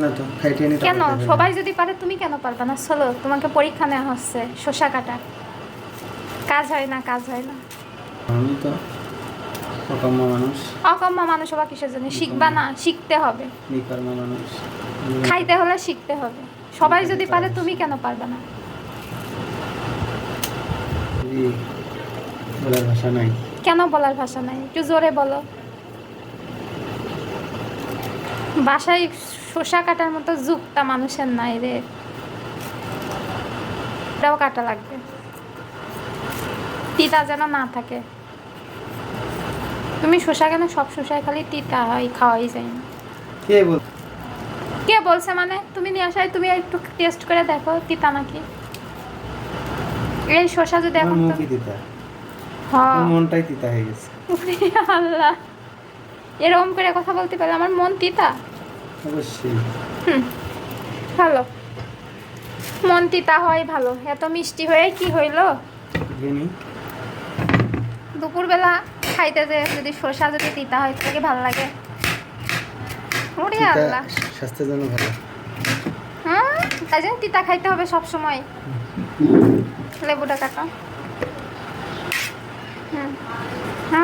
না তো খাইতে নি কেন সবাই যদি পারে তুমি কেন পারবে না? চলো তোমাকে পরীক্ষা নেওয়া হচ্ছে। শসা কাটা কাজ হয় না, কাজ হয় না। আমি তো অকম্মা মানুষ। অকম্মা মানুষ হবা কিসের জন্য? শিখবা না? শিখতে হবে। নিকর্মা মানুষ। খাইতে হলে শিখতে হবে। সবাই যদি পারে তুমি কেন পারবে না? জি, বলার ভাষা নাই। কেন বলার ভাষা নাই? একটু জোরে বলো। বাসায় শসা কাটার মতো যুক্তা মানুষের নাই রে। এটাও কাটা লাগবে, তিতা যেন না থাকে। তুমি শসা কেন? সব শসায় খালি তিতা হয়, খাওয়াই যায় না। কে বল? কে বলছে মানে? তুমি নিয়ে আসায় তুমি একটু টেস্ট করে দেখো তিতা নাকি। এই শসা যদি এখন মুখ তো দিতা। হ্যাঁ, মনটাই তিতা হয়ে গেছে। আল্লাহ, এরকম করে কথা বলতে পারলে আমার মন তিতা? অবশ্যই। ভালো, মন তিতা হয় ভালো। এত মিষ্টি হয়ে কি হইলো? জানি। দুপুরবেলা খাইতে যে যদি শসা যদি তিতা হয় তাকে ভালো লাগে? ওরে তিতা আল্লাহ, স্বাস্থ্যের জন্য ভালো। হ্যাঁ, তাই জন্য তিতা খাইতে হবে সব সময়। লেবুটা কাটো।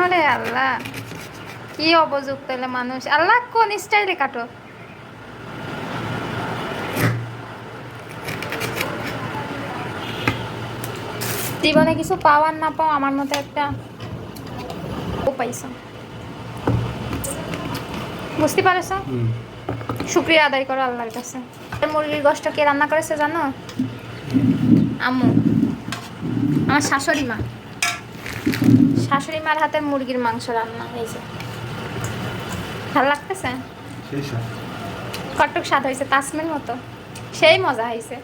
আরে আল্লাহ, কি অবযুক্ত হলে মানুষ। আল্লাহ, কোন স্টাইলে কাটো? জীবনে কিছু পাওয়ার না পাও আমার মতো একটা পাইছো, বুঝতে পারছো? শুক্রিয়া আদায় করো আল্লাহর কাছে। মুরগির গোশত কে রান্না করেছে জানো? আম্মু, আমার শাশুড়ি মা। শাশুড়ি মার হাতে মুরগির মাংস রান্না। এই যে ভালো লাগতেছে? সেই সব কটক স্বাদ হয়েছে, তাসমের মতো। সেই মজা হয়েছে।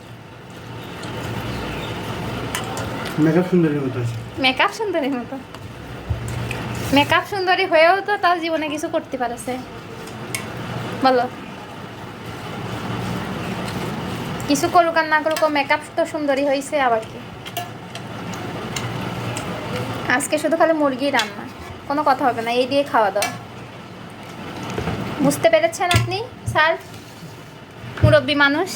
মেকআপ সুন্দরীর মতো আছে। মেকআপ সুন্দরীর মতো? মেকআপ সুন্দরী হয়েও তো তার জীবনে কিছু করতে পারেছে, বলো। কিছু করুক আর না করুক, মেকআপ তো সুন্দরী হয়েছে আবার কি। আজকে শুধু খালি মুরগি রান্না, কোনো কথা হবে না। এই দিয়ে খাওয়া দাওয়া। বুঝতে পেরেছেন আপনি স্যার? মুরব্বী মানুষ।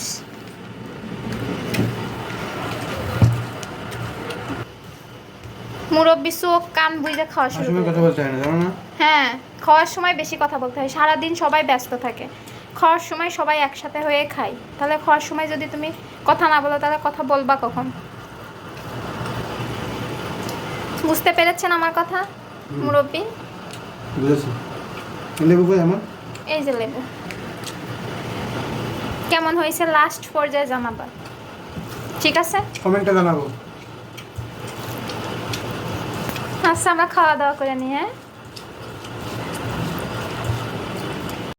মুরব্বী চোখ কান বুঝে খাওয়া শুরু আসলে কথা করে। বলতে হয় না, জানো না? হ্যাঁ, খাওয়ার সময় বেশি কথা বলতে হয়। সারাদিন সবাই ব্যস্ত থাকে, খাওয়ার সময় সবাই একসাথে হয়ে খায়। তাহলে খাওয়ার সময় যদি তুমি কথা না বলো তাহলে কথা বলবা কখন? বুঝতে পেরেছেন আমার কথা মুরব্বী? বুঝেছি। লেবু কই আমার? এই যে লেবু। কেমন হয়েছে লাস্ট পর্যায়ে জানাবা, ঠিক আছে? কমেন্টে জানাবো। আচ্ছা, আমরা খাওয়া দাওয়া করে নিই, হ্যাঁ?